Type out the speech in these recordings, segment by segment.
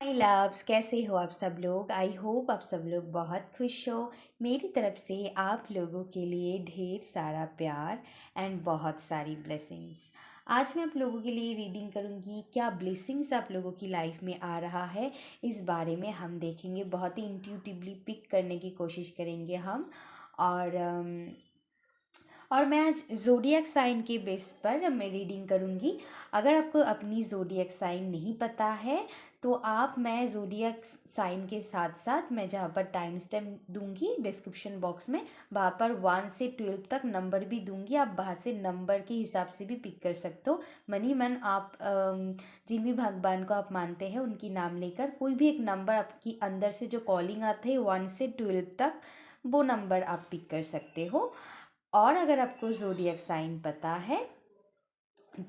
हाय loves, कैसे हो आप सब लोग। आई होप आप सब लोग बहुत खुश हो। मेरी तरफ से आप लोगों के लिए ढेर सारा प्यार एंड बहुत सारी ब्लेसिंग्स। आज मैं आप लोगों के लिए रीडिंग करूँगी। क्या ब्लेसिंग्स आप लोगों की लाइफ में आ रहा है, इस बारे में हम देखेंगे। बहुत ही इंट्यूटिवली पिक करने की कोशिश करेंगे हम। और मैं आज ज़ोडिएक साइन के बेस पर मैं रीडिंग करूँगी। अगर आपको अपनी ज़ोडिएक साइन नहीं पता है तो मैं ज़ोडिएक साइन के साथ साथ मैं जहाँ पर टाइम स्टैम्प दूंगी डिस्क्रिप्शन बॉक्स में, वहाँ पर 1 से 12 तक नंबर भी दूंगी। आप वहाँ से नंबर के हिसाब से भी पिक कर सकते हो। मनी मन आप जिन भी भगवान को आप मानते हैं उनकी नाम लेकर कोई भी एक नंबर आपकी अंदर से जो कॉलिंग आते हैं 1 से 12 तक, वो नंबर आप पिक कर सकते हो। और अगर आपको ज़ोडिएक साइन पता है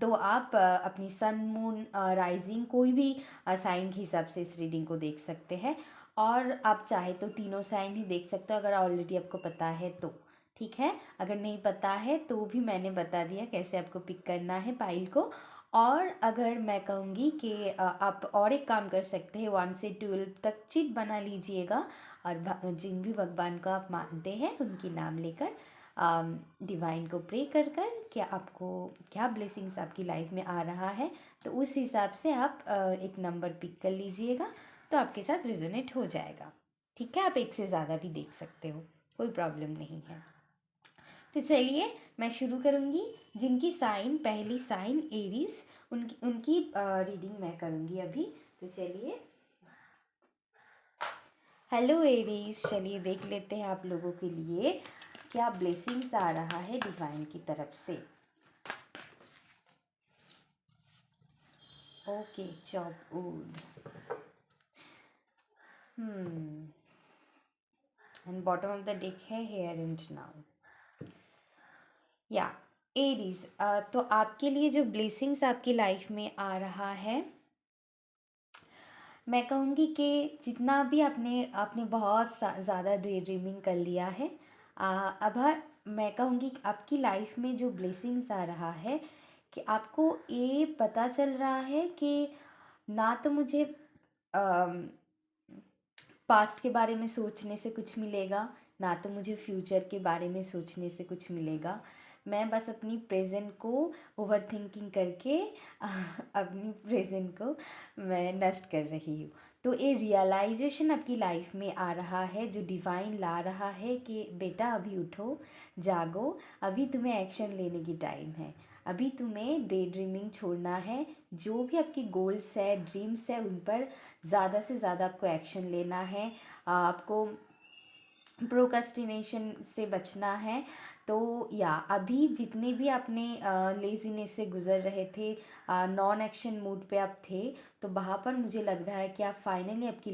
तो आप अपनी सन मून राइजिंग कोई भी साइन के हिसाब से इस रीडिंग को देख सकते हैं। और आप चाहे तो तीनों साइन ही देख सकते हो अगर ऑलरेडी आपको पता है तो। ठीक है, अगर नहीं पता है तो भी मैंने बता दिया कैसे आपको पिक करना है पाइल को। और अगर मैं कहूँगी कि आप और एक काम कर सकते हैं, 1 से 12 तक चिट बना लीजिएगा और जिन भी भगवान को आप मानते हैं उनकी नाम लेकर डिवाइन को प्रे कर कर क्या आपको क्या ब्लेसिंग्स आपकी लाइफ में आ रहा है, तो उस हिसाब से आप एक नंबर पिक कर लीजिएगा तो आपके साथ रिजोनेट हो जाएगा। ठीक है, आप एक से ज़्यादा भी देख सकते हो, कोई प्रॉब्लम नहीं है। तो चलिए मैं शुरू करूँगी। जिनकी साइन पहली साइन एरीज, उनकी रीडिंग मैं करूँगी अभी। तो चलिए, हेलो एरीज, चलिए देख लेते हैं आप लोगों के लिए क्या ब्लेसिंग्स आ रहा है डिवाइन की तरफ से। Okay, chop wood and bottom of the deck है हेयर एंड नाउ। या एरीज, तो आपके लिए जो ब्लेसिंग्स आपकी लाइफ में आ रहा है, मैं कहूँगी कि जितना भी आपने आपने बहुत ज़्यादा डे ड्रीमिंग कर लिया है, अब मैं कहूँगी कि आपकी लाइफ में जो ब्लेसिंग्स आ रहा है कि आपको ये पता चल रहा है कि ना तो मुझे पास्ट के बारे में सोचने से कुछ मिलेगा, ना तो मुझे फ्यूचर के बारे में सोचने से कुछ मिलेगा। मैं बस अपनी प्रेजेंट को ओवर थिंकिंग करके अपनी प्रेजेंट को मैं नष्ट कर रही हूँ। तो ये रियलाइजेशन आपकी लाइफ में आ रहा है, जो डिवाइन ला रहा है कि बेटा अभी उठो, जागो, अभी तुम्हें एक्शन लेने की टाइम है। अभी तुम्हें डे ड्रीमिंग छोड़ना है। जो भी आपकी गोल्स है, ड्रीम्स है, उन पर ज़्यादा से ज़्यादा आपको एक्शन लेना है। आपको प्रोक्रेस्टिनेशन से बचना है। तो या अभी जितने भी आपने लेज़ीनेस से गुज़र रहे थे, नॉन एक्शन मूड पे आप थे, तो वहाँ पर मुझे लग रहा है कि आप फाइनली आपकी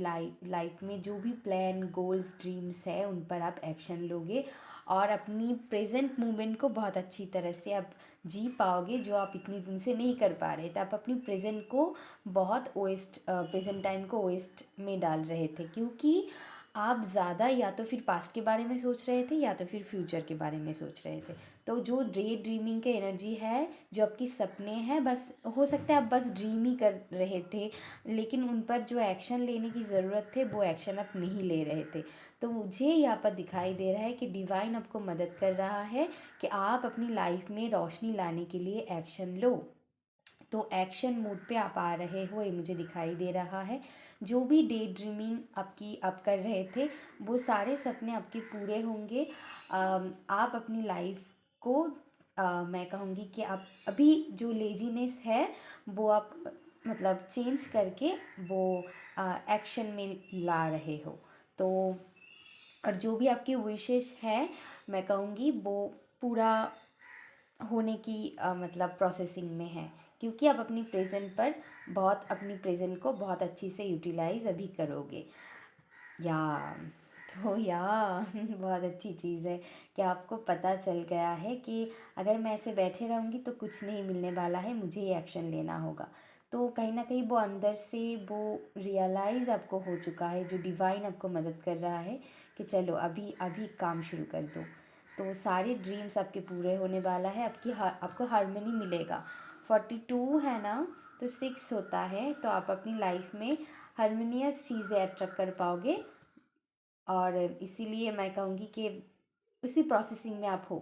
लाइफ में जो भी प्लान, गोल्स, ड्रीम्स है उन पर आप एक्शन लोगे और अपनी प्रेजेंट मोमेंट को बहुत अच्छी तरह से आप जी पाओगे, जो आप इतनी दिन से नहीं कर पा रहे थे। आप अपनी प्रेजेंट को बहुत वेस्ट, प्रेजेंट टाइम को वेस्ट में डाल रहे थे, क्योंकि आप ज़्यादा या तो फिर पास्ट के बारे में सोच रहे थे या तो फिर फ्यूचर के बारे में सोच रहे थे। तो जो डे ड्रीमिंग के एनर्जी है, जो आपकी सपने हैं, बस हो सकता है आप बस ड्रीम ही कर रहे थे, लेकिन उन पर जो एक्शन लेने की ज़रूरत थे वो एक्शन आप नहीं ले रहे थे। तो मुझे यहाँ पर दिखाई दे रहा है कि डिवाइन आपको मदद कर रहा है कि आप अपनी लाइफ में रोशनी लाने के लिए एक्शन लो। तो एक्शन मोड पे आप आ रहे हो, ये मुझे दिखाई दे रहा है। जो भी डे ड्रीमिंग आप कर रहे थे, वो सारे सपने आपके पूरे होंगे। आप अपनी लाइफ को मैं कहूँगी कि आप अभी जो लेजीनेस है वो आप मतलब चेंज करके वो एक्शन में ला रहे हो। तो और जो भी आपकी विशेष है, मैं कहूँगी वो पूरा होने की मतलब प्रोसेसिंग में है, क्योंकि आप अपनी प्रेजेंट पर बहुत अपनी प्रेजेंट को बहुत अच्छी से यूटिलाइज अभी करोगे। या तो या बहुत अच्छी चीज़ है कि आपको पता चल गया है कि अगर मैं ऐसे बैठे रहूँगी तो कुछ नहीं मिलने वाला है, मुझे ये एक्शन लेना होगा। तो कहीं ना कहीं वो अंदर से वो रियलाइज़ आपको हो चुका है, जो डिवाइन आपको मदद कर रहा है कि चलो अभी अभी काम शुरू कर दो। तो सारे ड्रीम्स आपके पूरे होने वाला है। आपको हार्मनी मिलेगा। 42 है ना, तो 6 होता है, तो आप अपनी लाइफ में हारमोनियस चीज़ें अट्रैक्ट कर पाओगे। और इसीलिए मैं कहूँगी कि उसी प्रोसेसिंग में आप हो,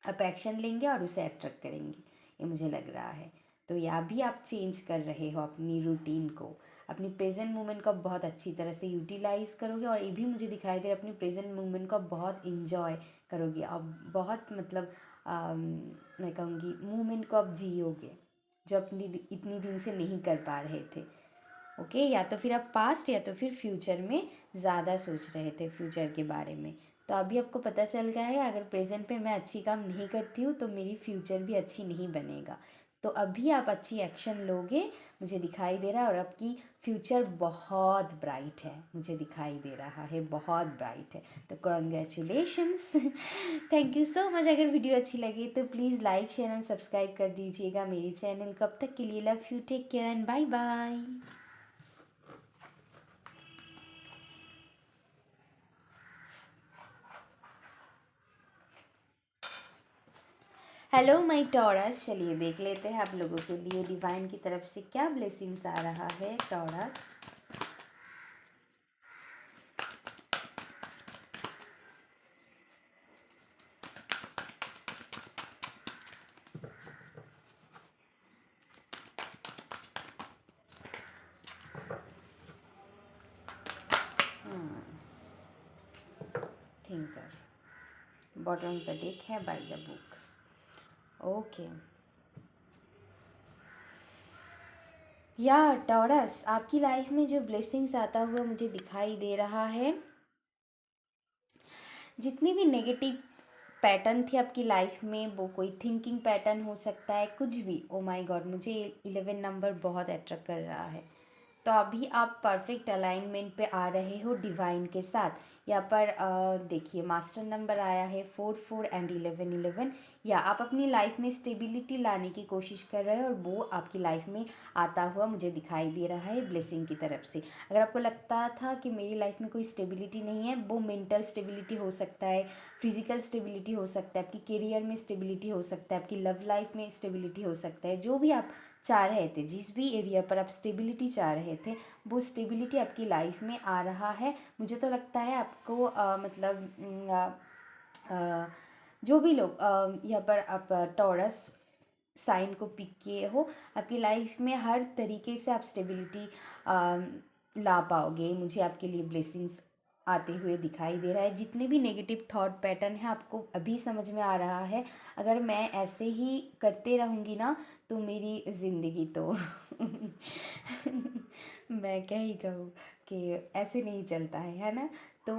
आप एक्शन लेंगे और उसे अट्रैक्ट करेंगे, ये मुझे लग रहा है। तो या भी आप चेंज कर रहे हो अपनी रूटीन को, अपनी प्रेजेंट मोमेंट को आप बहुत अच्छी तरह से यूटिलाइज करोगे, और ये भी मुझे दिखाई दे रहा है अपनी प्रेजेंट मोमेंट को आप बहुत इंजॉय करोगे, आप बहुत मतलब मैं कहूँगी मोमेंट को आप जियोगे, जो अपनी इतनी दिन से नहीं कर पा रहे थे। ओके, या तो फिर आप पास्ट या तो फिर फ्यूचर में ज़्यादा सोच रहे थे फ्यूचर के बारे में। तो अभी आपको पता चल गया है, अगर प्रेजेंट पे मैं अच्छी काम नहीं करती हूँ तो मेरी फ्यूचर भी अच्छी नहीं बनेगा। तो अभी आप अच्छी एक्शन लोगे, मुझे दिखाई दे रहा है, और आपकी फ्यूचर बहुत ब्राइट है, मुझे दिखाई दे रहा है बहुत ब्राइट है। तो congratulations. Thank you so much. अगर वीडियो अच्छी लगी तो please like share and subscribe कर दीजिएगा मेरी चैनल। कब तक के लिए love you, take care and bye bye. Hello my Taurus, चलिए देख लेते हैं आप लोगों के लिए डिवाइन की तरफ से क्या ब्लेसिंग्स आ रहा है taurus. Thinker bottom of the deck है बाय द बुक। ओके या टॉरस, आपकी लाइफ में जो ब्लेसिंग्स आता हुआ मुझे दिखाई दे रहा है, जितनी भी नेगेटिव पैटर्न थी आपकी लाइफ में, वो कोई थिंकिंग पैटर्न हो सकता है, कुछ भी। ओ माय गॉड, मुझे 11 नंबर बहुत अट्रैक्ट कर रहा है। तो अभी आप परफेक्ट अलाइनमेंट पे आ रहे हो डिवाइन के साथ। यहाँ पर देखिए मास्टर नंबर आया है 4 4 एंड 11 11। या आप अपनी लाइफ में स्टेबिलिटी लाने की कोशिश कर रहे हो, और वो आपकी लाइफ में आता हुआ मुझे दिखाई दे रहा है ब्लेसिंग की तरफ से। अगर आपको लगता था कि मेरी लाइफ में कोई स्टेबिलिटी नहीं है, वो मेंटल स्टेबिलिटी हो सकता है, फिजिकल स्टेबिलिटी हो सकता है, आपकी करियर में स्टेबिलिटी हो सकता है, आपकी लव लाइफ में स्टेबिलिटी हो सकता है, जो भी आप चाह रहे थे, जिस भी एरिया पर आप स्टेबिलिटी चाह रहे थे, वो स्टेबिलिटी आपकी लाइफ में आ रहा है। मुझे तो लगता है आपको जो भी लोग यहाँ पर आप टॉरस साइन को पिक किए हो, आपकी लाइफ में हर तरीके से आप स्टेबिलिटी ला पाओगे। मुझे आपके लिए ब्लेसिंग्स आते हुए दिखाई दे रहा है। जितने भी नेगेटिव थॉट पैटर्न है आपको अभी समझ में आ रहा है, अगर मैं ऐसे ही करते रहूँगी ना तो मेरी ज़िंदगी तो मैं क्या ही कहूँ कि ऐसे नहीं चलता है ना। तो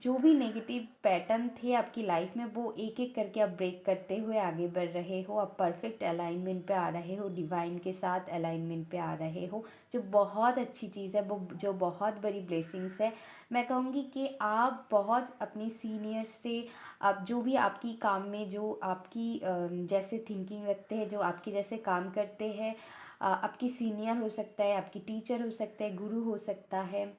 जो भी नेगेटिव पैटर्न थे आपकी लाइफ में, वो एक एक करके आप ब्रेक करते हुए आगे बढ़ रहे हो, आप परफेक्ट अलाइनमेंट पे आ रहे हो, डिवाइन के साथ अलाइनमेंट पे आ रहे हो, जो बहुत अच्छी चीज़ है, वो जो बहुत बड़ी ब्लेसिंग्स है। मैं कहूँगी कि आप बहुत अपनी सीनियर से, आप जो भी आपकी काम में जो आपकी जैसे थिंकिंग रखते हैं, जो आपके जैसे काम करते हैं, आपकी सीनियर हो सकता है, आपकी टीचर हो सकता है, गुरु हो सकता है,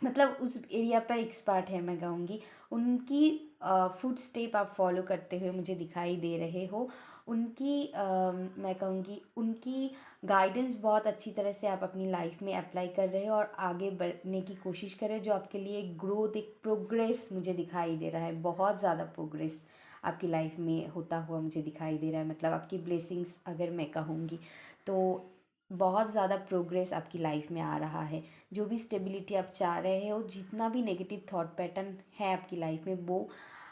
मतलब उस एरिया पर एक्सपर्ट है मैं कहूँगी, उनकी फुट स्टेप आप फॉलो करते हुए मुझे दिखाई दे रहे हो। उनकी मैं कहूँगी उनकी गाइडेंस बहुत अच्छी तरह से आप अपनी लाइफ में अप्लाई कर रहे हो और आगे बढ़ने की कोशिश कर रहे हो, जो आपके लिए एक ग्रोथ, एक प्रोग्रेस मुझे दिखाई दे रहा है। बहुत ज़्यादा प्रोग्रेस आपकी लाइफ में होता हुआ मुझे दिखाई दे रहा है, मतलब आपकी ब्लेसिंग्स अगर मैं कहूँगी तो बहुत ज़्यादा प्रोग्रेस आपकी लाइफ में आ रहा है। जो भी स्टेबिलिटी आप चाह रहे हो, जितना भी नेगेटिव थॉट पैटर्न है आपकी लाइफ में, वो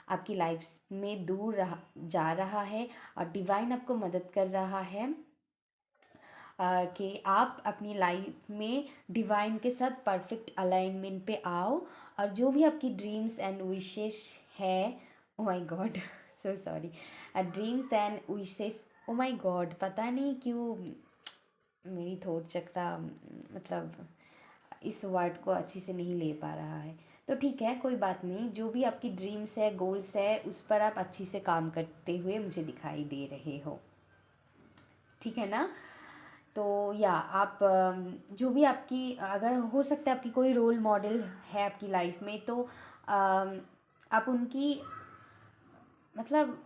आपकी लाइफ में दूर जा रहा है, और डिवाइन आपको मदद कर रहा है कि आप अपनी लाइफ में डिवाइन के साथ परफेक्ट अलाइनमेंट पे आओ, और जो भी आपकी ड्रीम्स एंड विशेस है, ओ my God so sorry, dreams and wishes, O my God पता नहीं क्यों मेरी थोट चक्रा मतलब इस वर्ड को अच्छी से नहीं ले पा रहा है। तो ठीक है, कोई बात नहीं, जो भी आपकी ड्रीम्स है, गोल्स है, उस पर आप अच्छी से काम करते हुए मुझे दिखाई दे रहे हो, ठीक है ना। तो या आप जो भी आपकी, अगर हो सकता है आपकी कोई रोल मॉडल है आपकी लाइफ में, तो आप उनकी मतलब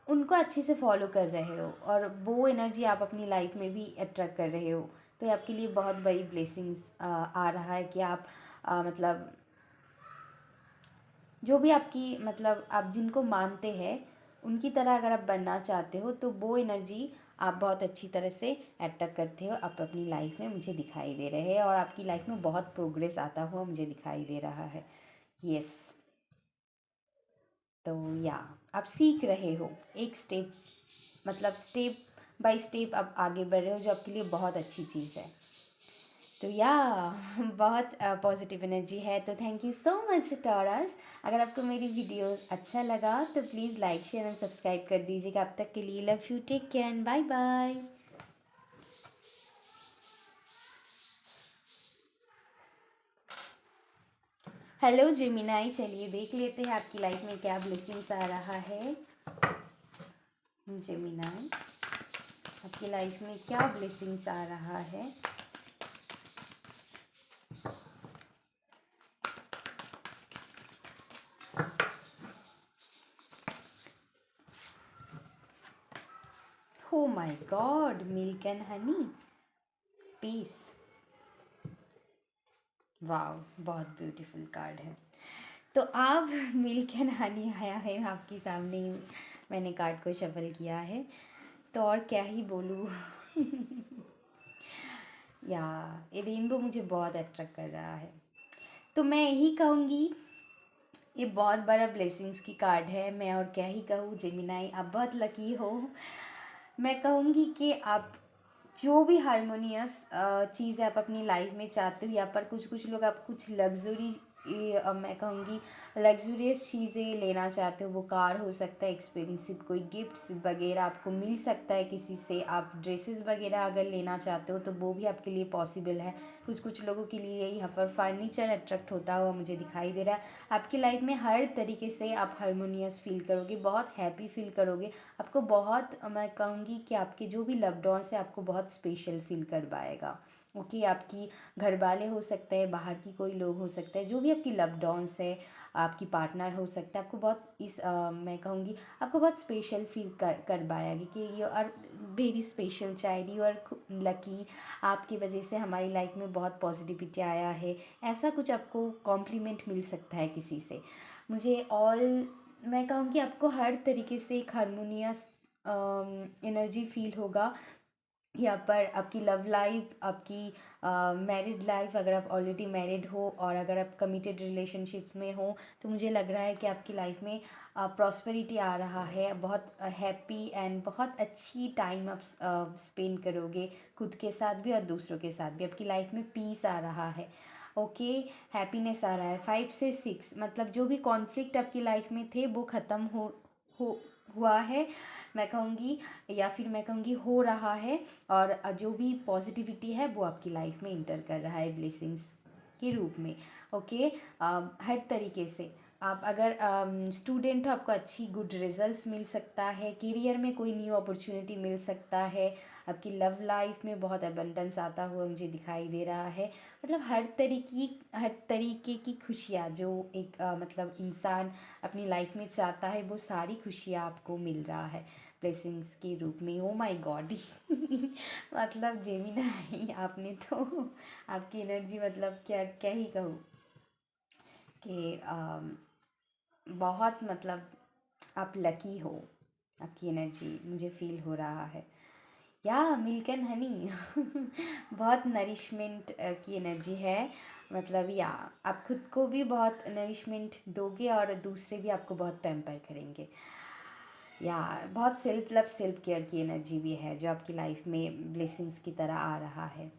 उनको अच्छे से फॉलो कर रहे हो, और वो एनर्जी आप अपनी लाइफ में भी अट्रैक्ट कर रहे हो, तो ये आपके लिए बहुत बड़ी ब्लेसिंग्स आ रहा है कि आप मतलब जो भी आपकी मतलब आप जिनको मानते हैं उनकी तरह अगर आप बनना चाहते हो तो वो एनर्जी आप बहुत अच्छी तरह से अट्रैक्ट करते हो। आप अपनी लाइफ में मुझे दिखाई दे रहे हैं और आपकी लाइफ में बहुत प्रोग्रेस आता हुआ मुझे दिखाई दे रहा है। यस, तो या आप सीख रहे हो एक स्टेप, मतलब स्टेप बाय स्टेप आप आगे बढ़ रहे हो, जो आपके लिए बहुत अच्छी चीज़ है। तो या बहुत पॉजिटिव एनर्जी है। तो thank you so much Taurus. अगर आपको मेरी वीडियो अच्छा लगा तो please like share and subscribe कर दीजिएगा। अब तक के लिए love you, take care and bye bye. Hello Gemini, चलिए देख लेते हैं आपकी लाइफ में क्या ब्लेसिंग्स आ रहा है। जेमिनाई, आपकी लाइफ में क्या ब्लेसिंग्स आ रहा है। Oh my God, milk and honey, peace. वाह, बहुत ब्यूटीफुल कार्ड है। तो आप मिल्क एंड हनी आया है आपके सामने, मैंने कार्ड को शफल किया है तो और क्या ही बोलूँ। या ये रेनबो मुझे बहुत अट्रैक्ट कर रहा है। तो मैं यही कहूँगी, ये बहुत बड़ा ब्लेसिंग्स की कार्ड है। मैं और क्या ही कहूँ जेमिनाई, आप बहुत लकी हो। मैं कहूँगी कि आप जो भी हारमोनियस चीज़ आप अपनी लाइफ में चाहते हो, या पर कुछ कुछ लोग आप कुछ लग्जरी, मैं कहूँगी लग्जरियस चीज़ें लेना चाहते हो। वो कार हो सकता है, एक्सपेंसिव कोई गिफ्ट्स वगैरह आपको मिल सकता है किसी से। आप ड्रेसेस वगैरह अगर लेना चाहते हो तो वो भी आपके लिए पॉसिबल है। कुछ कुछ लोगों के लिए यहाँ पर फर्नीचर अट्रैक्ट होता हुआ मुझे दिखाई दे रहा है। आपकी लाइफ में हर तरीके से आप हारमोनियस फील करोगे, बहुत हैप्पी फील करोगे। आपको बहुत, मैं कहूँगी कि आपके जो भी लव्ड वंस है आपको बहुत स्पेशल फील करवाएगा। ओके, आपकी घर वाले हो सकते हैं, बाहर की कोई लोग हो सकते हैं, जो भी आपकी लव्ड वंस है, आपकी पार्टनर हो सकता है, आपको बहुत मैं कहूँगी आपको बहुत स्पेशल फील करवाएगी कि you are very special child, you are lucky. आपकी वजह से हमारी लाइफ में बहुत पॉजिटिविटी आया है, ऐसा कुछ आपको कॉम्प्लीमेंट मिल सकता है किसी से मुझे। ऑल मैं कहूँगी आपको हर तरीके से एक हारमोनियस एनर्जी फील होगा। यहाँ पर आपकी लव लाइफ, आपकी मैरिड लाइफ, अगर आप ऑलरेडी मैरिड हो और अगर आप कमिटेड रिलेशनशिप में हो तो मुझे लग रहा है कि आपकी लाइफ में प्रॉस्पेरिटी आ रहा है। बहुत हैप्पी एंड बहुत अच्छी टाइम आप स्पेंड करोगे, खुद के साथ भी और दूसरों के साथ भी। आपकी लाइफ में पीस आ रहा है, ओके, हैप्पीनेस आ रहा है। 5 से 6 मतलब जो भी कॉन्फ्लिक्ट आपकी लाइफ में थे वो ख़त्म हो हुआ है, मैं कहूँगी, या फिर मैं कहूँगी हो रहा है। और जो भी पॉजिटिविटी है वो आपकी लाइफ में इंटर कर रहा है ब्लेसिंग्स के रूप में। ओके, हर तरीके से आप अगर स्टूडेंट हो आपको अच्छी गुड रिजल्ट्स मिल सकता है, करियर में कोई न्यू अपॉर्चुनिटी मिल सकता है, आपकी लव लाइफ में बहुत अबंडेंस आता हुआ मुझे दिखाई दे रहा है। मतलब हर तरीके की खुशियाँ जो एक मतलब इंसान अपनी लाइफ में चाहता है वो सारी खुशियाँ आपको मिल रहा है ब्लेसिंग्स के रूप में। ओ माय गॉड। मतलब जेमिनाई, आपने तो आपकी एनर्जी मतलब क्या क्या ही कहूँ कि बहुत मतलब आप लकी हो। आपकी एनर्जी मुझे फील हो रहा है। या मिल्क एंड हनी बहुत नरिशमेंट की एनर्जी है। मतलब या आप खुद को भी बहुत नरिशमेंट दोगे और दूसरे भी आपको बहुत पैम्पर करेंगे। या बहुत सेल्फ लव सेल्फ केयर की एनर्जी भी है जो आपकी लाइफ में ब्लेसिंग्स की तरह आ रहा है।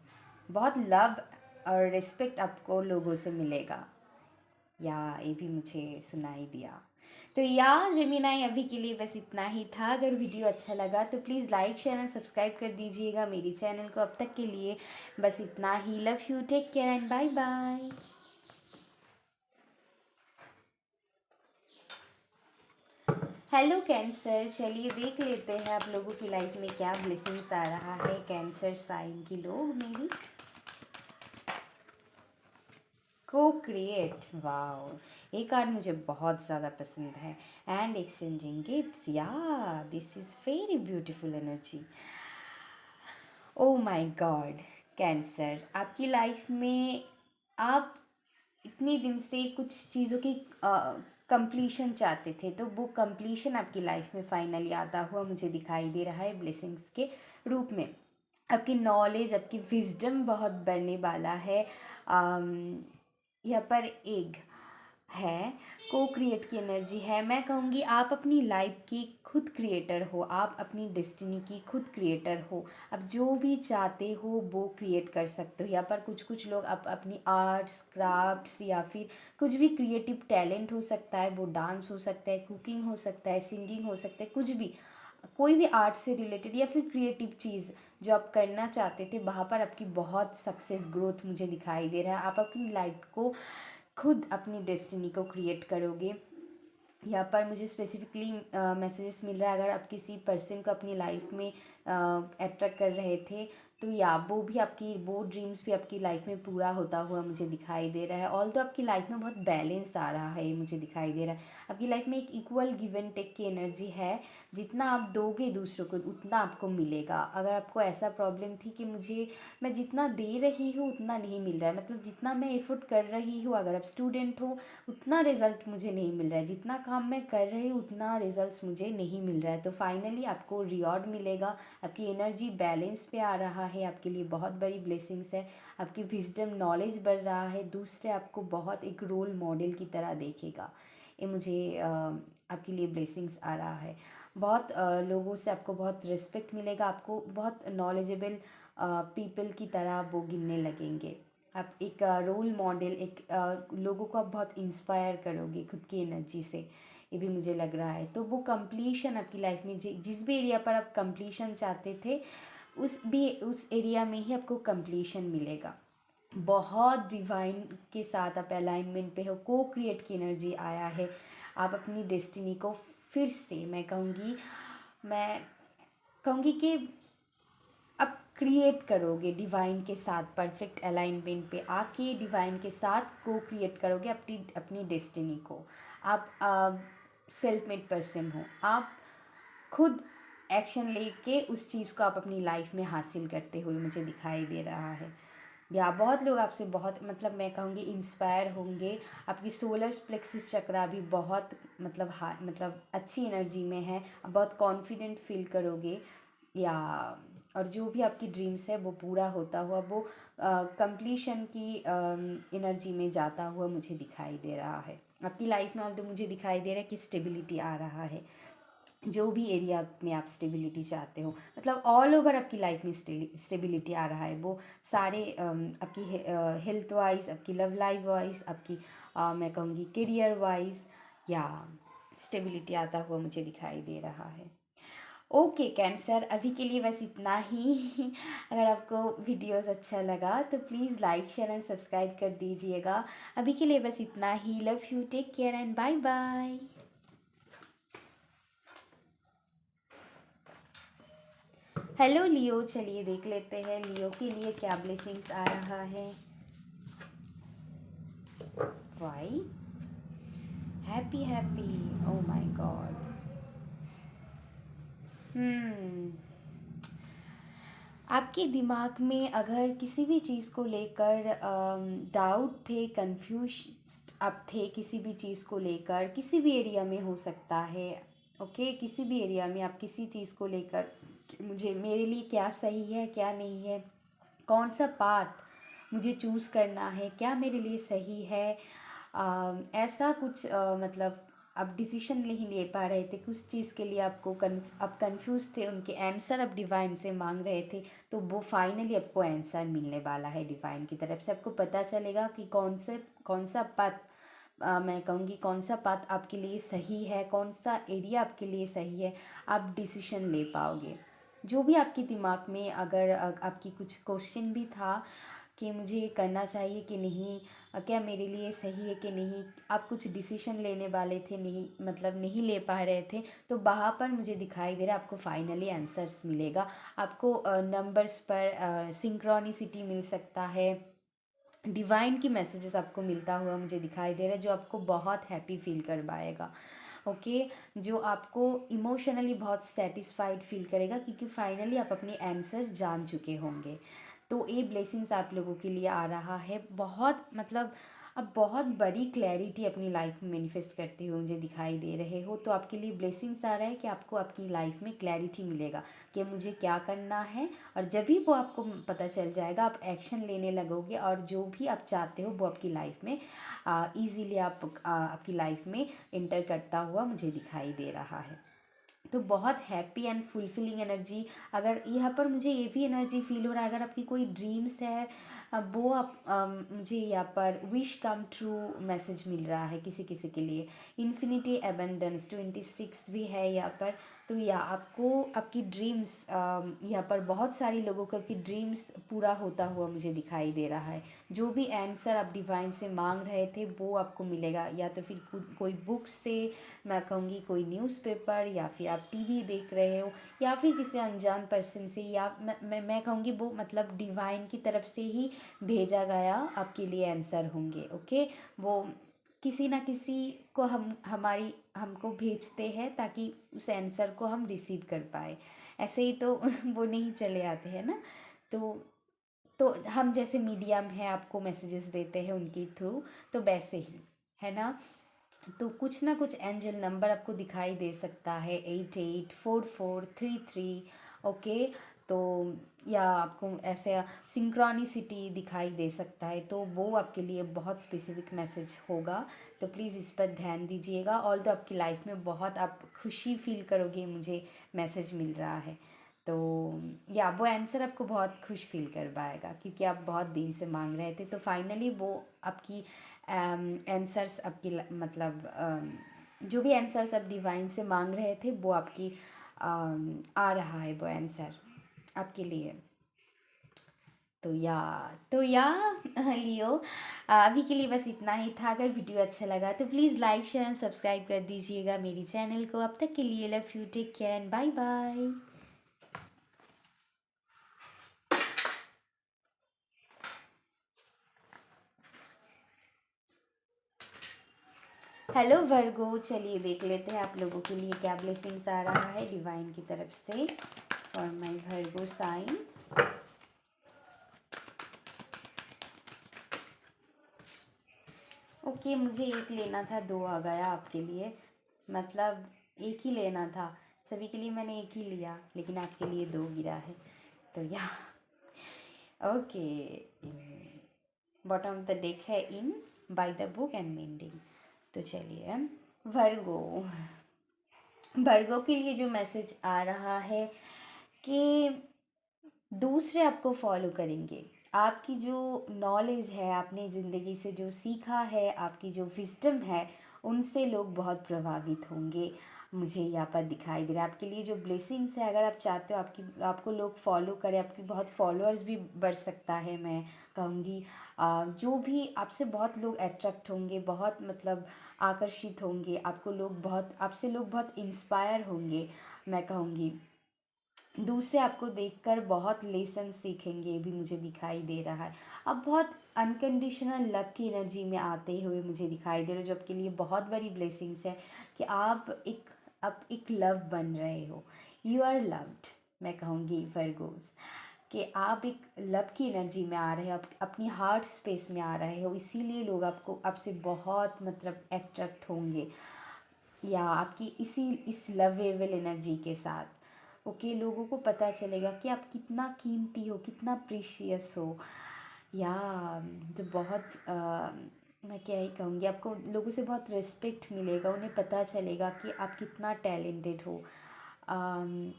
बहुत लव और रिस्पेक्ट आपको लोगों से मिलेगा, या ये भी मुझे सुनाई दिया। तो या जेमिनाई, अभी के लिए बस इतना ही था। अगर वीडियो अच्छा लगा तो please like share and subscribe कर दीजिएगा मेरी चैनल को। अब तक के लिए बस इतना ही। Love you, take care and bye bye. Hello Cancer, चलिए देख लेते हैं आप लोगों की लाइफ में क्या ब्लेसिंग्स आ रहा है। कैंसर साइन की लोग मेरी को क्रिएट, वाओ, ये कार्ड मुझे बहुत ज़्यादा पसंद है। एंड एक्सचेंजिंग गिफ्ट्स, या this is very beautiful energy. O my God, cancer, आपकी लाइफ में आप इतने दिन से कुछ चीज़ों की कंप्लीशन चाहते थे, तो वो कंप्लीशन आपकी लाइफ में फाइनली आता हुआ मुझे दिखाई दे रहा है ब्लेसिंग्स के रूप में। आपकी नॉलेज, आपकी विजडम बहुत बढ़ने वाला है। यहाँ पर एक है, को क्रिएट की एनर्जी है। मैं कहूँगी आप अपनी लाइफ की खुद क्रिएटर हो, आप अपनी डेस्टिनी की खुद क्रिएटर हो। आप जो भी चाहते हो वो क्रिएट कर सकते हो। यहाँ पर कुछ कुछ लोग अपनी आर्ट्स क्राफ्ट्स या फिर कुछ भी क्रिएटिव टैलेंट हो सकता है, वो डांस हो सकता है, कुकिंग हो सकता है, सिंगिंग हो सकता है, कुछ भी, कोई भी आर्ट से रिलेटेड या फिर क्रिएटिव चीज़ जो आप करना चाहते थे, वहाँ पर आपकी बहुत सक्सेस ग्रोथ मुझे दिखाई दे रहा है। आप अपनी लाइफ को खुद, अपनी डेस्टिनी को क्रिएट करोगे। यहाँ पर मुझे स्पेसिफिकली मैसेजेस मिल रहा है, अगर आप किसी पर्सन को अपनी लाइफ में अट्रैक्ट कर रहे थे, तो या वो भी आपकी, वो ड्रीम्स भी आपकी लाइफ में पूरा होता हुआ मुझे दिखाई दे रहा है। ऑल तो आपकी लाइफ में बहुत बैलेंस आ रहा है, ये मुझे दिखाई दे रहा है। आपकी लाइफ में एक इक्वल गिव एंड टेक की एनर्जी है। जितना आप दोगे दूसरों को, उतना आपको मिलेगा। अगर आपको ऐसा प्रॉब्लम थी कि मैं जितना दे रही हूँ उतना नहीं मिल रहा है, मतलब जितना मैं एफर्ट कर रही हूँ, अगर आप स्टूडेंट हो, उतना रिज़ल्ट मुझे नहीं मिल रहा है, जितना काम मैं कर रही हूँ उतना रिजल्ट्स मुझे नहीं मिल रहा है, तो फाइनली आपको रिवॉर्ड मिलेगा। आपकी एनर्जी बैलेंस पे आ रहा है, आपके लिए बहुत बड़ी ब्लेसिंग्स है। आपकी विजडम नॉलेज बढ़ रहा है, दूसरे आपको बहुत एक रोल मॉडल की तरह देखेगा। ये मुझे आपके लिए ब्लेसिंग्स आ रहा है। बहुत लोगों से आपको बहुत रिस्पेक्ट मिलेगा, आपको बहुत नॉलेजेबल पीपल की तरह वो गिनने लगेंगे। आप एक रोल मॉडल, एक लोगों को आप बहुत इंस्पायर करोगे खुद की एनर्जी से, ये भी मुझे लग रहा है। तो वो कंप्लीशन आपकी लाइफ में जिस भी एरिया पर आप कंप्लीशन चाहते थे, उस एरिया में ही आपको कंप्लीशन मिलेगा। बहुत डिवाइन के साथ आप अलाइनमेंट पे हो, को क्रिएट की एनर्जी आया है। आप अपनी डेस्टिनी को फिर से, मैं कहूँगी कि आप क्रिएट करोगे डिवाइन के साथ, परफेक्ट अलाइनमेंट पे आके डिवाइन के साथ को क्रिएट करोगे अपनी अपनी डेस्टिनी को। आप सेल्फ मेड पर्सन हो, आप खुद एक्शन लेके उस चीज़ को आप अपनी लाइफ में हासिल करते हुए मुझे दिखाई दे रहा है। या बहुत लोग आपसे बहुत, मतलब मैं कहूँगी इंस्पायर होंगे। आपकी सोलर प्लेक्सिस चक्रा भी बहुत, मतलब अच्छी एनर्जी में है। आप बहुत कॉन्फिडेंट फील करोगे। या और जो भी आपकी ड्रीम्स है वो पूरा होता हुआ, वो कंप्लीशन की एनर्जी में जाता हुआ मुझे दिखाई दे रहा है। आपकी लाइफ में तो मुझे दिखाई दे रहा है कि स्टेबिलिटी आ रहा है। जो भी एरिया में आप स्टेबिलिटी चाहते हो, मतलब ऑल ओवर आपकी लाइफ में स्टेबिलिटी आ रहा है। वो सारे आपकी हेल्थ वाइज, आपकी लव लाइफ वाइज, आपकी मैं कहूँगी करियर वाइज, या स्टेबिलिटी आता हुआ मुझे दिखाई दे रहा है। ओके कैंसर, अभी के लिए बस इतना ही। अगर आपको वीडियोस अच्छा लगा तो please like share and subscribe कर दीजिएगा। अभी के लिए बस इतना ही। Love you, take care and bye bye. Hello Leo, चलिए देख लेते हैं लियो के लिए क्या ब्लेसिंग्स आ रहा है। Why happy happy, oh my God. आपके दिमाग में अगर किसी भी चीज़ को लेकर डाउट थे, कंफ्यूज आप थे किसी भी चीज़ को लेकर, किसी भी एरिया में हो सकता है, ओके, किसी भी एरिया में आप किसी चीज़ को लेकर कि मुझे, मेरे लिए क्या सही है क्या नहीं है, कौन सा पाथ मुझे चूज़ करना है, क्या मेरे लिए सही है, ऐसा कुछ मतलब आप डिसीजन नहीं ले पा रहे थे, कुछ चीज़ के लिए आप कंफ्यूज थे, उनके आंसर आप डिवाइन से मांग रहे थे, तो वो फाइनली आपको आंसर मिलने वाला है डिवाइन की तरफ से। आपको पता चलेगा कि कौन सा पाथ, मैं कहूँगी कौन सा पाथ आपके लिए सही है, कौन सा एरिया आपके लिए सही है, आप डिसीजन ले पाओगे। जो भी आपके दिमाग में अगर आपकी कुछ क्वेश्चन भी था कि मुझे ये करना चाहिए कि नहीं, क्या मेरे लिए सही है कि नहीं, आप कुछ डिसीजन लेने वाले थे, नहीं मतलब नहीं ले पा रहे थे, तो वहाँ पर मुझे दिखाई दे रहा है आपको फाइनली आंसर्स मिलेगा। आपको नंबर्स पर सिंक्रोनिसिटी मिल सकता है, डिवाइन की मैसेजेस आपको मिलता हुआ मुझे दिखाई दे रहा है, जो आपको बहुत हैप्पी फील करवाएगा। ओके, जो आपको इमोशनली बहुत सेटिस्फाइड फील करेगा, क्योंकि फाइनली आप अपनी आंसर जान चुके होंगे। तो ये ब्लेसिंग्स आप लोगों के लिए आ रहा है। बहुत मतलब अब बहुत बड़ी क्लैरिटी अपनी लाइफ में मैनिफेस्ट करते हुए मुझे दिखाई दे रहे हो। तो आपके लिए ब्लेसिंग्स आ रहा है कि आपको आपकी लाइफ में क्लैरिटी मिलेगा कि मुझे क्या करना है, और जब भी वो आपको पता चल जाएगा आप एक्शन लेने लगोगे, और जो भी आप चाहते हो वो आपकी लाइफ में ईज़िली आपकी लाइफ में इंटर करता हुआ मुझे दिखाई दे रहा है। तो बहुत हैप्पी एंड फुलफिलिंग एनर्जी। अगर यहाँ पर मुझे ये भी एनर्जी फील हो रहा है, अगर आपकी कोई ड्रीम्स है वो आप मुझे यहाँ पर विश कम ट्रू मैसेज मिल रहा है किसी किसी के लिए। इन्फिनिटी एबेंडेंस 26 भी है यहाँ पर। तो या आपको आपकी ड्रीम्स यहाँ पर बहुत सारे लोगों को आपकी ड्रीम्स पूरा होता हुआ मुझे दिखाई दे रहा है। जो भी आंसर आप डिवाइन से मांग रहे थे वो आपको मिलेगा, या तो फिर कोई बुक्स से, मैं कहूँगी कोई न्यूज़पेपर, या फिर आप टीवी देख रहे हो, या फिर किसी अनजान पर्सन से, या मैं कहूँगी वो मतलब डिवाइन की तरफ से ही भेजा गया आपके लिए आंसर होंगे। ओके, वो किसी ना किसी को हमको भेजते हैं ताकि उस आंसर को हम रिसीव कर पाए। ऐसे ही तो वो नहीं चले आते हैं ना। तो हम जैसे मीडियम है आपको मैसेजेस देते हैं उनके थ्रू, तो वैसे ही है ना। तो कुछ ना कुछ एंजल नंबर आपको दिखाई दे सकता है 884433। ओके, तो या आपको ऐसे सिंक्रोनिसिटी दिखाई दे सकता है, तो वो आपके लिए बहुत स्पेसिफिक मैसेज होगा। तो प्लीज़ इस पर ध्यान दीजिएगा। ऑल तो आपकी लाइफ में बहुत आप खुशी फील करोगे, मुझे मैसेज मिल रहा है। तो या वो आंसर आपको बहुत खुश फील करवाएगा, क्योंकि आप बहुत दिन से मांग रहे थे। तो फाइनली वो आपकी आंसर्स आपकी मतलब जो भी आंसर्स आप डिवाइन से मांग रहे थे वो आपकी आ रहा है वो आंसर आपके लिए। तो या लियो, अभी के लिए बस इतना ही था। अगर वीडियो अच्छा लगा तो please like share and subscribe कर दीजिएगा मेरी चैनल को। अब तक के लिए love you, take care and bye bye. Hello Virgo, चलिए देख लेते हैं आप लोगों के लिए क्या ब्लेसिंग्स आ रहा है डिवाइन की तरफ से for my Virgo sign. Okay, मुझे एक लेना था, दो आ गया आपके लिए। मतलब एक ही लेना था, सभी के लिए मैंने एक ही लिया, लेकिन आपके लिए दो गिरा है। तो या okay, bottom of the deck है in by the book and mending. तो चलिए वर्गो, वर्गो के लिए जो मैसेज आ रहा है कि दूसरे आपको फॉलो करेंगे। आपकी जो नॉलेज है, आपने ज़िंदगी से जो सीखा है, आपकी जो विजडम है, उनसे लोग बहुत प्रभावित होंगे। मुझे यहाँ पर दिखाई दे रहा है आपके लिए जो ब्लेसिंग्स है। अगर आप चाहते हो आपको लोग फॉलो करें, आपकी बहुत फॉलोअर्स भी बढ़ सकता है, मैं कहूँगी जो भी आपसे बहुत लोग अट्रैक्ट होंगे, बहुत मतलब आकर्षित होंगे। आपसे लोग बहुत इंस्पायर होंगे, मैं कहूँगी। दूसरे आपको देखकर बहुत लेसन सीखेंगे, भी मुझे दिखाई दे रहा है। अब बहुत अनकंडीशनल लव की एनर्जी में आते हुए मुझे दिखाई दे रहे हो, जो आपके लिए बहुत बड़ी ब्लेसिंग्स है कि आप एक लव बन रहे हो। यू आर लव्ड, मैं कहूँगी वर्गोस, कि आप एक लव की एनर्जी में आ रहे हो, आप अपनी हार्ट स्पेस में आ रहे हो। इसीलिए लोग आपसे बहुत मतलब अट्रैक्ट होंगे, या आपकी इस लवेबल एनर्जी के साथ। ओके, लोगों को पता चलेगा कि आप कितना कीमती हो, कितना प्रीशियस हो। या जो बहुत मैं क्या ही कहूँगी, आपको लोगों से बहुत रिस्पेक्ट मिलेगा, उन्हें पता चलेगा कि आप कितना टैलेंटेड हो।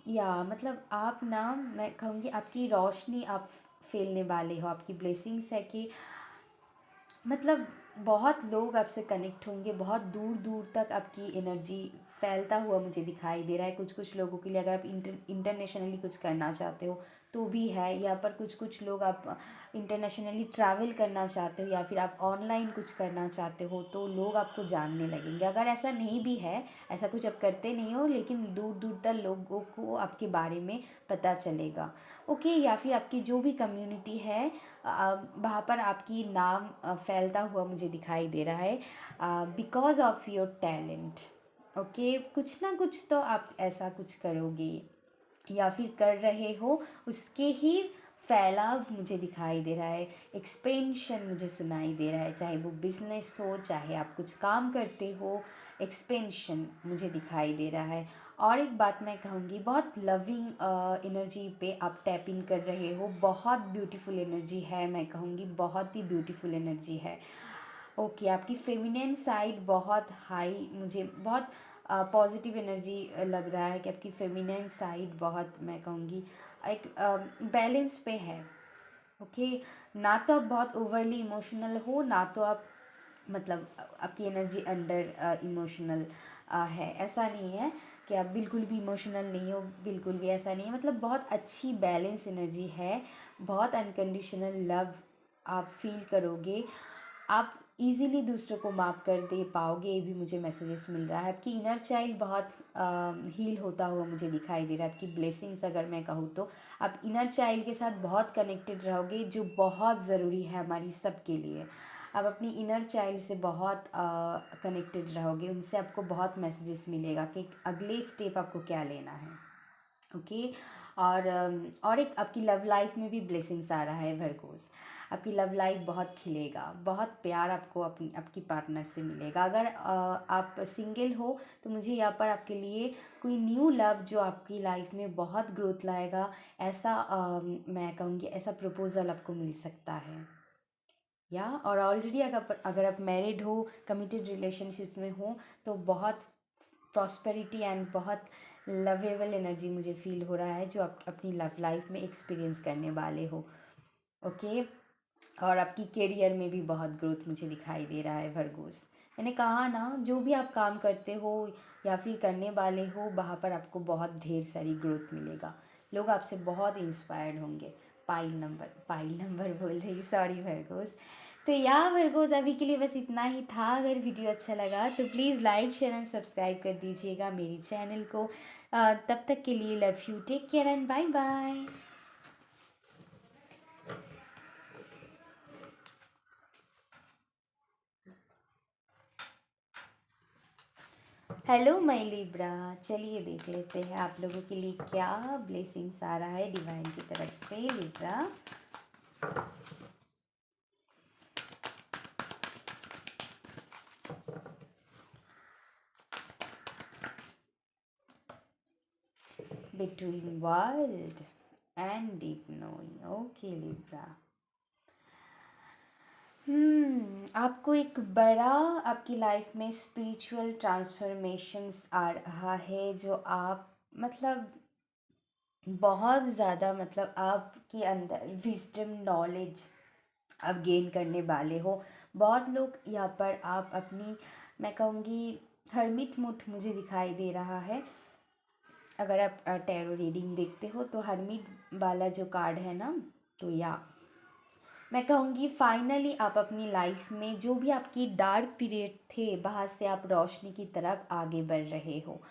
या मतलब आप ना, मैं कहूँगी आपकी रोशनी आप फैलने वाले हो। आपकी ब्लेसिंग्स है कि मतलब बहुत लोग आपसे कनेक्ट होंगे, बहुत दूर दूर तक आपकी एनर्जी फैलता हुआ मुझे दिखाई दे रहा है। कुछ कुछ लोगों के लिए अगर आप इंटरनेशनली कुछ करना चाहते हो तो भी है। यहाँ पर कुछ कुछ लोग आप इंटरनेशनली ट्रैवल करना चाहते हो, या फिर आप ऑनलाइन कुछ करना चाहते हो, तो लोग आपको जानने लगेंगे। अगर ऐसा नहीं भी है, ऐसा कुछ आप करते नहीं हो, लेकिन दूर दूर तक लोगों को आपके बारे में पता चलेगा। ओके, या फिर आपकी जो भी कम्युनिटी है वहाँ पर आपकी नाम फैलता हुआ मुझे दिखाई दे रहा है because of your talent. Okay, कुछ ना कुछ तो आप ऐसा कुछ करोगे या फिर कर रहे हो, उसके ही फैलाव मुझे दिखाई दे रहा है, एक्सपेंशन मुझे सुनाई दे रहा है, चाहे वो बिजनेस हो, चाहे आप कुछ काम करते हो, एक्सपेंशन मुझे दिखाई दे रहा है। और एक बात मैं कहूँगी, बहुत लविंग एनर्जी पे आप टैप इन कर रहे हो, बहुत ब्यूटीफुल एनर्जी है, मैं कहूँगी बहुत ही ब्यूटीफुल एनर्जी है। ओके, आपकी फेमिनिन साइड बहुत हाई, मुझे बहुत पॉजिटिव एनर्जी लग रहा है कि आपकी फेमिनिन साइड बहुत, मैं कहूँगी एक बैलेंस पे है। ओके, ना तो आप बहुत ओवरली इमोशनल हो, ना तो आप मतलब आपकी एनर्जी अंडर इमोशनल है, ऐसा नहीं है कि आप बिल्कुल भी इमोशनल नहीं हो, बिल्कुल भी ऐसा नहीं है, मतलब बहुत अच्छी बैलेंस एनर्जी है, बहुत अनकंडीशनल लव आप फील करोगे, आप इजीली दूसरों को माफ़ कर दे पाओगे, ये भी मुझे मैसेजेस मिल रहा है। आपकी इनर चाइल्ड बहुत हील होता हुआ मुझे दिखाई दे रहा है। आपकी ब्लेसिंग्स अगर मैं कहूँ तो आप इनर चाइल्ड के साथ बहुत कनेक्टेड रहोगे, जो बहुत ज़रूरी है हमारी सबके लिए। आप अपनी इनर चाइल्ड से बहुत कनेक्टेड रहोगे, उनसे आपको बहुत मैसेजेस मिलेगा कि अगले स्टेप आपको क्या लेना है। ओके, और एक आपकी लव लाइफ में भी ब्लेसिंग्स आ रहा है वर्गोस। आपकी लव लाइफ बहुत खिलेगा, बहुत प्यार आपको अपनी आपकी पार्टनर से मिलेगा। अगर आप सिंगल हो तो मुझे यहाँ पर आपके लिए कोई न्यू लव जो आपकी लाइफ में बहुत ग्रोथ लाएगा, ऐसा मैं कहूँगी ऐसा प्रपोज़ल आपको मिल सकता है। या और ऑलरेडी अगर आप मैरिड हो, कमिटेड रिलेशनशिप में हो, तो बहुत प्रॉस्पेरिटी एंड बहुत लवेबल एनर्जी मुझे फील हो रहा है, जो आप अपनी लव लाइफ में एक्सपीरियंस करने वाले हो। ओके, और आपकी करियर में भी बहुत ग्रोथ मुझे दिखाई दे रहा है वर्गोस। मैंने कहा ना, जो भी आप काम करते हो या फिर करने वाले हो, वहाँ पर आपको बहुत ढेर सारी ग्रोथ मिलेगा, लोग आपसे बहुत इंस्पायर्ड होंगे। पाइल नंबर बोल रही, सॉरी वर्गोस। तो या वर्गोस, अभी के लिए बस इतना ही था। अगर वीडियो अच्छा लगा तो please like share and subscribe कर दीजिएगा मेरी चैनल को। तब तक के लिए love you, take care and bye bye. Hello my Libra, चलिए देख लेते हैं आप लोगों के लिए क्या ब्लेसिंग्स आ रहा है डिवाइन की तरफ से। Libra, between world and deep knowing. Okay Libra, आपको एक बड़ा आपकी लाइफ में स्पिरिचुअल ट्रांसफॉर्मेशंस आ रहा है, जो आप मतलब बहुत ज़्यादा, मतलब आपके अंदर विजडम नॉलेज आप गेन करने वाले हो। बहुत लोग यहाँ पर आप अपनी, मैं कहूँगी हर्मिट मूड मुझे दिखाई दे रहा है। अगर आप टैरो रीडिंग देखते हो तो हर्मिट वाला जो कार्ड है ना, तो या मैं कहूँगी फाइनली आप अपनी लाइफ में जो भी आपकी डार्क पीरियड थे, वहाँ से आप रोशनी की तरफ आगे बढ़ रहे हो।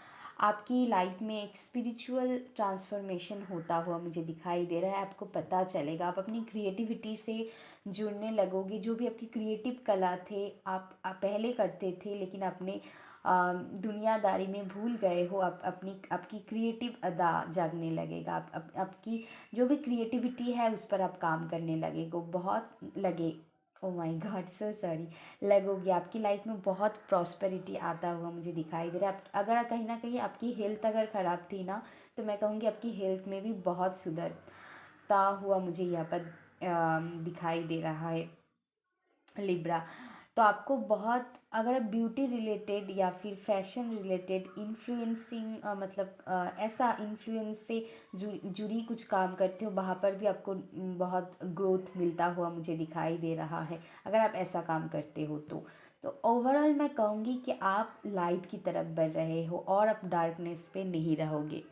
आपकी लाइफ में एक स्पिरिचुअल ट्रांसफॉर्मेशन होता हुआ मुझे दिखाई दे रहा है। आपको पता चलेगा, आप अपनी क्रिएटिविटी से जुड़ने लगोगे। जो भी आपकी क्रिएटिव कला थे, आप पहले करते थे, लेकिन आपने दुनियादारी में भूल गए हो। आप अपनी आपकी क्रिएटिव अदा जागने लगेगा। आपकी जो भी क्रिएटिविटी है उस पर आप काम करने लगेगो, बहुत लगे, ओ माय गॉड सो सॉरी, लगोगे। आपकी लाइफ में बहुत प्रॉस्पेरिटी आता हुआ मुझे दिखाई दे रहा है। आप अगर कहीं ना कहीं आपकी हेल्थ अगर ख़राब थी ना, तो मैं कहूँगी आपकी हेल्थ में भी बहुत सुधरता हुआ मुझे यहाँ पर दिखाई दे रहा है लिब्रा। तो आपको बहुत, अगर आप ब्यूटी रिलेटेड या फिर फैशन रिलेटेड इन्फ्लुएंसिंग मतलब ऐसा इन्फ्लुएंस से जुड़ी कुछ काम करते हो, वहाँ पर भी आपको बहुत ग्रोथ मिलता हुआ मुझे दिखाई दे रहा है, अगर आप ऐसा काम करते हो तो ओवरऑल मैं कहूँगी कि आप लाइट की तरफ बढ़ रहे हो और आप डार्कनेस पे नहीं रहोगे।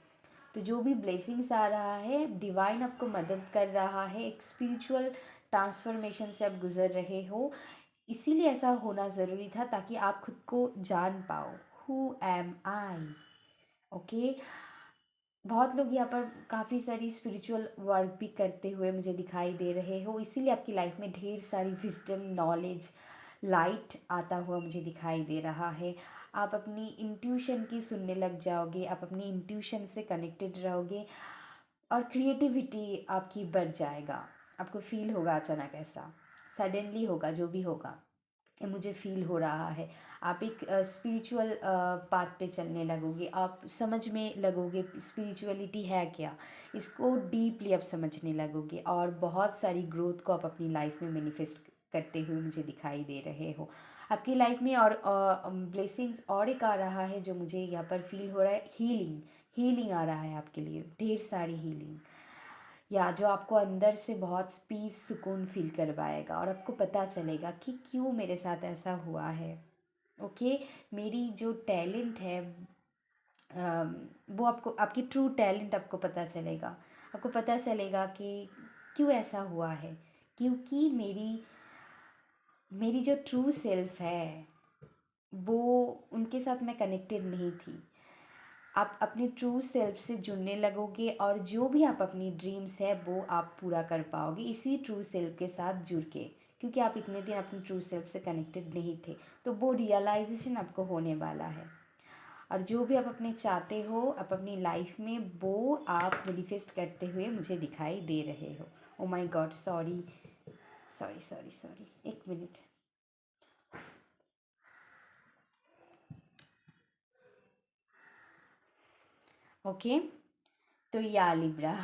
तो जो भी ब्लेसिंग्स आ रहा है, डिवाइन आपको मदद कर रहा है, एक स्पिरिचुअल ट्रांसफॉर्मेशन से आप गुजर रहे हो, इसीलिए ऐसा होना ज़रूरी था, ताकि आप खुद को जान पाओ, हु एम आई। ओके, बहुत लोग यहाँ पर काफ़ी सारी स्पिरिचुअल वर्क भी करते हुए मुझे दिखाई दे रहे हो, इसीलिए आपकी लाइफ में ढेर सारी विजडम नॉलेज लाइट आता हुआ मुझे दिखाई दे रहा है। आप अपनी इंट्यूशन की सुनने लग जाओगे, आप अपनी इंट्यूशन से कनेक्टेड रहोगे। और क्रिएटिविटी आपकी बढ़ जाएगा। आपको फील होगा अचानक ऐसा, सडनली होगा जो भी होगा, ये मुझे फील हो रहा है। आप एक स्पिरिचुअल पाथ पे चलने लगोगे, आप समझ में लगोगे स्पिरिचुअलिटी है क्या, इसको डीपली आप समझने लगोगे, और बहुत सारी ग्रोथ को आप अपनी लाइफ में मैनिफेस्ट करते हुए मुझे दिखाई दे रहे हो। आपकी लाइफ में और ब्लेसिंग्स और एक आ रहा है जो मुझे यहाँ पर फील हो रहा है, हीलिंग। हीलिंग आ रहा है आपके लिए, ढेर सारी हीलिंग, या जो आपको अंदर से बहुत पीस सुकून फील करवाएगा, और आपको पता चलेगा कि क्यों मेरे साथ ऐसा हुआ है। ओके, मेरी जो टैलेंट है, वो आपको, आपकी ट्रू टैलेंट आपको पता चलेगा। आपको पता चलेगा कि क्यों ऐसा हुआ है, क्योंकि मेरी मेरी जो ट्रू सेल्फ है वो, उनके साथ मैं कनेक्टेड नहीं थी। आप अपने ट्रू सेल्फ से जुड़ने लगोगे, और जो भी आप अपनी ड्रीम्स है वो आप पूरा कर पाओगे इसी ट्रू सेल्फ के साथ जुड़ के, क्योंकि आप इतने दिन अपने ट्रू सेल्फ से कनेक्टेड नहीं थे। तो वो रियलाइजेशन आपको होने वाला है, और जो भी आप अपने चाहते हो आप अपनी लाइफ में, वो आप मैनिफेस्ट करते हुए मुझे दिखाई दे रहे हो। ओ my God, sorry sorry sorry sorry, एक मिनट। ओके, तो या लिब्रा